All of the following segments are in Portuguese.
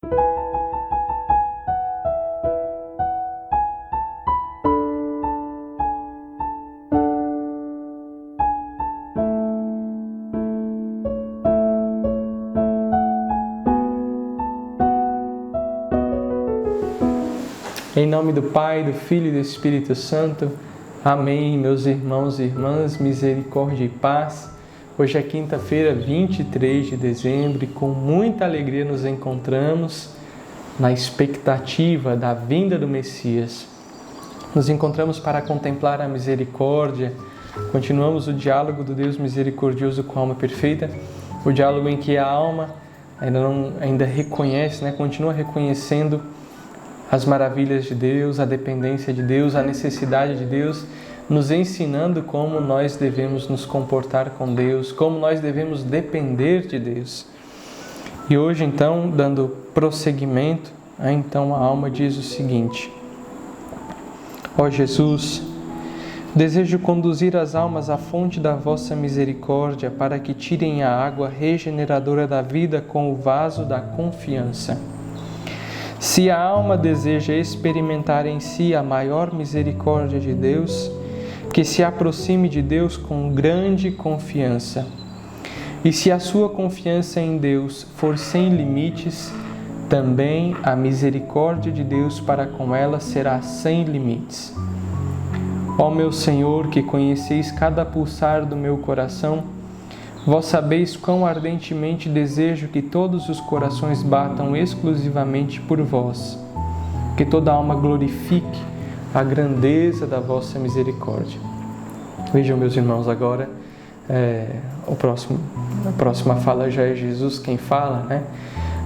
Em nome do Pai, do Filho e do Espírito Santo. Amém, meus irmãos e irmãs, misericórdia e paz. Hoje é quinta-feira, 23 de dezembro, e com muita alegria nos encontramos na expectativa da vinda do Messias. Nos encontramos para contemplar a misericórdia. Continuamos o diálogo do Deus misericordioso com a alma perfeita, o diálogo em que a alma ainda reconhece, continua reconhecendo as maravilhas de Deus, a dependência de Deus, a necessidade de Deus, nos ensinando como nós devemos nos comportar com Deus, como nós devemos depender de Deus. E hoje, então, dando prosseguimento, então a alma diz o seguinte: Ó Jesus, desejo conduzir as almas à fonte da vossa misericórdia para que tirem a água regeneradora da vida com o vaso da confiança. Se a alma deseja experimentar em si a maior misericórdia de Deus, que se aproxime de Deus com grande confiança. E se a sua confiança em Deus for sem limites, também a misericórdia de Deus para com ela será sem limites. Ó meu Senhor, que conheceis cada pulsar do meu coração, vós sabeis quão ardentemente desejo que todos os corações batam exclusivamente por vós. Que toda alma glorifique a grandeza da vossa misericórdia. Vejam, meus irmãos, agora a próxima fala já é Jesus quem fala,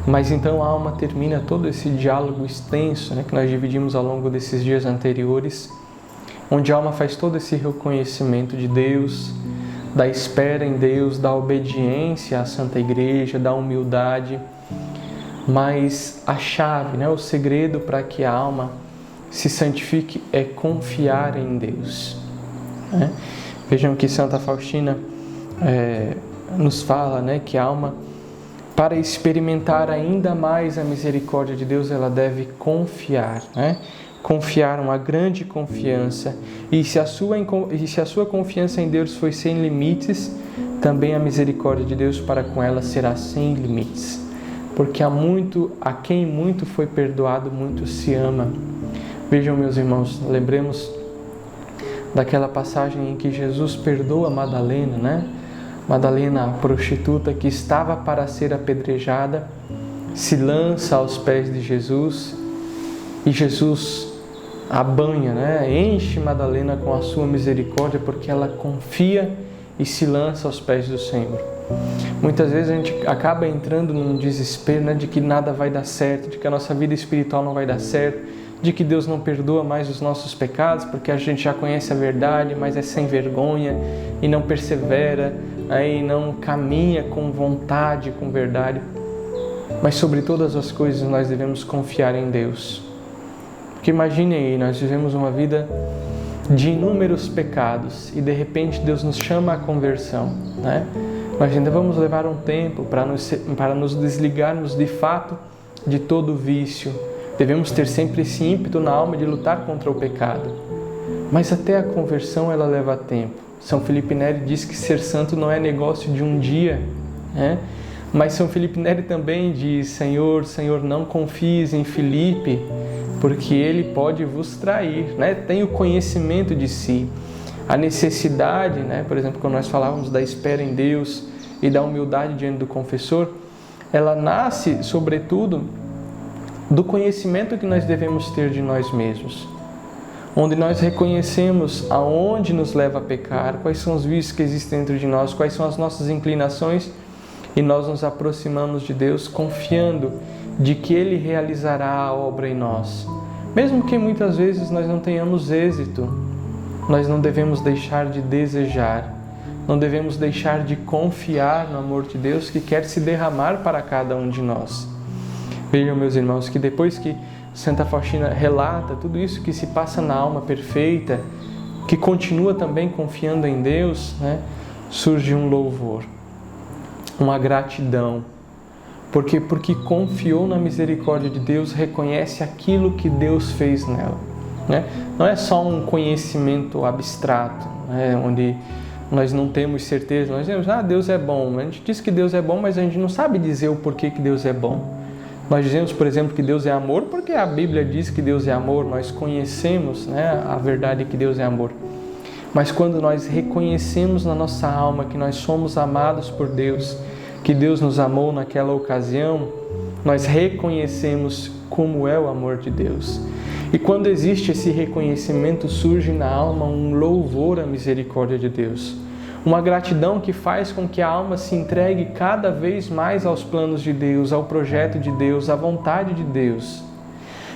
Mas então a alma termina todo esse diálogo extenso, que nós dividimos ao longo desses dias anteriores, onde a alma faz todo esse reconhecimento de Deus, da espera em Deus, da obediência à Santa Igreja, da humildade. Mas a chave, o segredo para que a alma se santifique é confiar em Deus. Vejam que Santa Faustina nos fala que a alma, para experimentar ainda mais a misericórdia de Deus, ela deve confiar, confiar, uma grande confiança. E se a sua confiança em Deus foi sem limites, também a misericórdia de Deus para com ela será sem limites. Porque a quem muito foi perdoado, muito se ama. Vejam, meus irmãos, lembremos daquela passagem em que Jesus perdoa Madalena, Madalena, a prostituta que estava para ser apedrejada, se lança aos pés de Jesus e Jesus a banha, enche Madalena com a sua misericórdia, porque ela confia e se lança aos pés do Senhor. Muitas vezes a gente acaba entrando num desespero, de que nada vai dar certo, de que a nossa vida espiritual não vai dar certo, de que Deus não perdoa mais os nossos pecados, porque a gente já conhece a verdade, mas é sem vergonha e não persevera, e não caminha com vontade, com verdade. Mas sobre todas as coisas nós devemos confiar em Deus. Porque imaginem aí, nós vivemos uma vida de inúmeros pecados e de repente Deus nos chama à conversão, Nós ainda vamos levar um tempo para nos desligarmos de fato de todo vício. Devemos ter sempre esse ímpeto na alma de lutar contra o pecado. Mas até a conversão ela leva tempo. São Felipe Neri diz que ser santo não é negócio de um dia, Mas São Felipe Neri também diz: Senhor, não confies em Felipe, porque ele pode vos trair, Tem o conhecimento de si. A necessidade, por exemplo, quando nós falávamos da espera em Deus e da humildade diante do confessor, ela nasce, sobretudo, do conhecimento que nós devemos ter de nós mesmos, onde nós reconhecemos aonde nos leva a pecar, quais são os vícios que existem dentro de nós, quais são as nossas inclinações, e nós nos aproximamos de Deus confiando de que Ele realizará a obra em nós. Mesmo que muitas vezes nós não tenhamos êxito, nós não devemos deixar de desejar, não devemos deixar de confiar no amor de Deus que quer se derramar para cada um de nós. Vejam, meus irmãos, que depois que Santa Faustina relata tudo isso que se passa na alma perfeita, que continua também confiando em Deus, surge um louvor, uma gratidão Porque confiou na misericórdia de Deus, reconhece aquilo que Deus fez nela, né? Não é só um conhecimento abstrato, né? Onde nós não temos certeza, nós dizemos, Deus é bom. A gente diz que Deus é bom, mas a gente não sabe dizer o porquê que Deus é bom. Nós dizemos, por exemplo, que Deus é amor porque a Bíblia diz que Deus é amor, nós conhecemos, né, a verdade que Deus é amor. Mas quando nós reconhecemos na nossa alma que nós somos amados por Deus, que Deus nos amou naquela ocasião, nós reconhecemos como é o amor de Deus. E quando existe esse reconhecimento, surge na alma um louvor à misericórdia de Deus. Uma gratidão que faz com que a alma se entregue cada vez mais aos planos de Deus, ao projeto de Deus, à vontade de Deus.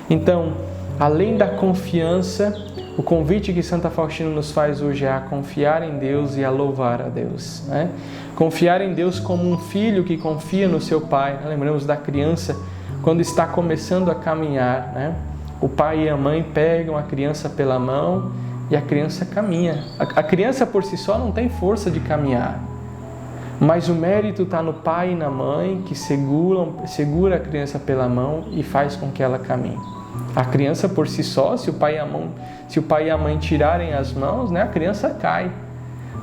Então, além da confiança, o convite que Santa Faustina nos faz hoje é a confiar em Deus e a louvar a Deus, né? Confiar em Deus como um filho que confia no seu pai. Lembramos da criança quando está começando a caminhar, né? O pai e a mãe pegam a criança pela mão e a criança caminha. A criança por si só não tem força de caminhar, mas o mérito está no pai e na mãe que segura a criança pela mão e faz com que ela caminhe. A criança por si só, se o pai e a mãe tirarem as mãos, né, a criança cai,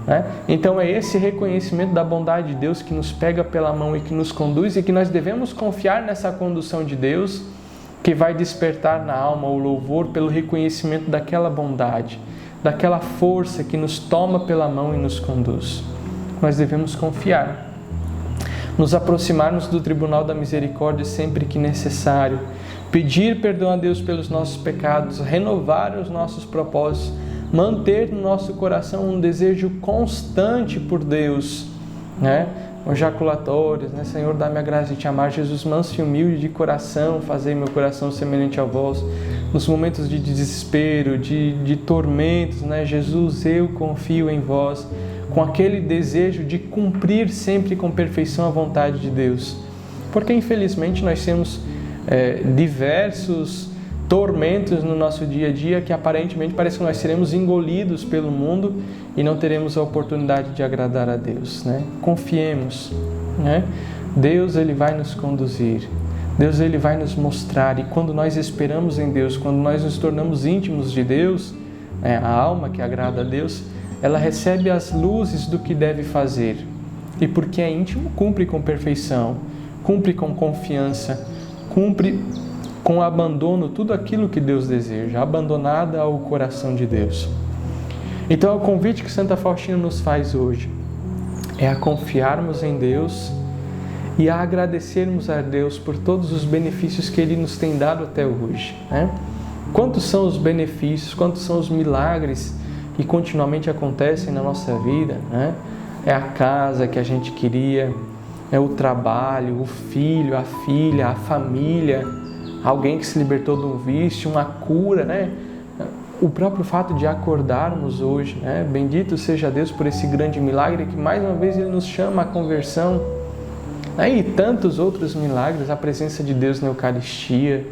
né? Então é esse reconhecimento da bondade de Deus que nos pega pela mão e que nos conduz, e que nós devemos confiar nessa condução de Deus, que vai despertar na alma o louvor pelo reconhecimento daquela bondade, daquela força que nos toma pela mão e nos conduz. Nós devemos confiar, nos aproximarmos do tribunal da misericórdia sempre que necessário, pedir perdão a Deus pelos nossos pecados, renovar os nossos propósitos, manter no nosso coração um desejo constante por Deus, né? Os jaculatórios, né? Senhor, dá-me a graça de te amar, Jesus manso e humilde de coração, fazei meu coração semelhante ao vosso. Nos momentos de desespero, de tormentos, né? Jesus, eu confio em vós, com aquele desejo de cumprir sempre com perfeição a vontade de Deus. Porque infelizmente nós temos diversos tormentos no nosso dia a dia que aparentemente parece que nós seremos engolidos pelo mundo e não teremos a oportunidade de agradar a Deus, né? Confiemos, né? Deus, Ele vai nos conduzir, Deus, Ele vai nos mostrar, e quando nós esperamos em Deus, quando nós nos tornamos íntimos de Deus, né, a alma que agrada a Deus, ela recebe as luzes do que deve fazer, e porque é íntimo, cumpre com perfeição, cumpre com confiança, cumpre com abandono tudo aquilo que Deus deseja, abandonada ao coração de Deus. Então, o convite que Santa Faustina nos faz hoje é a confiarmos em Deus e a agradecermos a Deus por todos os benefícios que Ele nos tem dado até hoje, né? Quantos são os benefícios, quantos são os milagres que continuamente acontecem na nossa vida, né? É a casa que a gente queria, é o trabalho, o filho, a filha, a família, alguém que se libertou de um vício, uma cura, né? O próprio fato de acordarmos hoje, né? Bendito seja Deus por esse grande milagre que mais uma vez Ele nos chama à conversão. E tantos outros milagres, a presença de Deus na Eucaristia,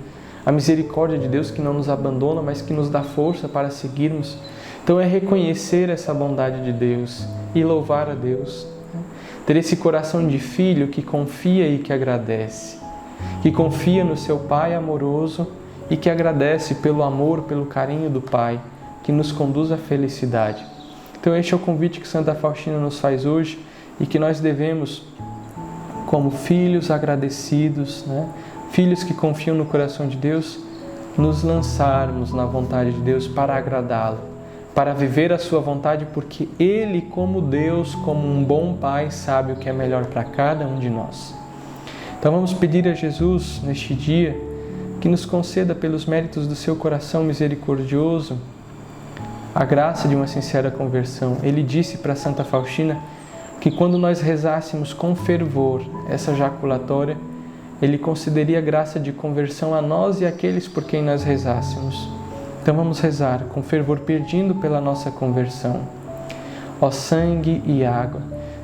a misericórdia de Deus que não nos abandona, mas que nos dá força para seguirmos. Então é reconhecer essa bondade de Deus e louvar a Deus. Ter esse coração de filho que confia e que agradece, que confia no seu Pai amoroso e que agradece pelo amor, pelo carinho do Pai, que nos conduz à felicidade. Então este é o convite que Santa Faustina nos faz hoje e que nós devemos, como filhos agradecidos, né? Filhos que confiam no coração de Deus, nos lançarmos na vontade de Deus para agradá-lo, para viver a sua vontade, porque Ele, como Deus, como um bom Pai, sabe o que é melhor para cada um de nós. Então vamos pedir a Jesus, neste dia, que nos conceda, pelos méritos do seu coração misericordioso, a graça de uma sincera conversão. Ele disse para Santa Faustina que quando nós rezássemos com fervor essa jaculatória, Ele concederia a graça de conversão a nós e àqueles por quem nós rezássemos. Então vamos rezar com fervor, pedindo pela nossa conversão. Ó sangue e água,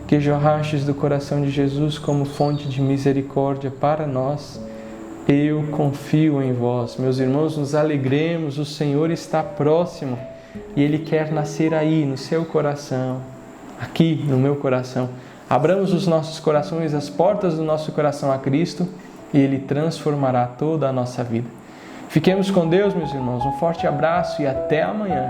que jorrastes do coração de Jesus como fonte de misericórdia para nós, eu confio em vós. Meus irmãos, nos alegremos, o Senhor está próximo e Ele quer nascer aí, no seu coração, aqui no meu coração, Abramos os nossos corações, as portas do nosso coração a Cristo, e Ele transformará toda a nossa vida. Fiquemos com Deus, meus irmãos. Um forte abraço e até amanhã.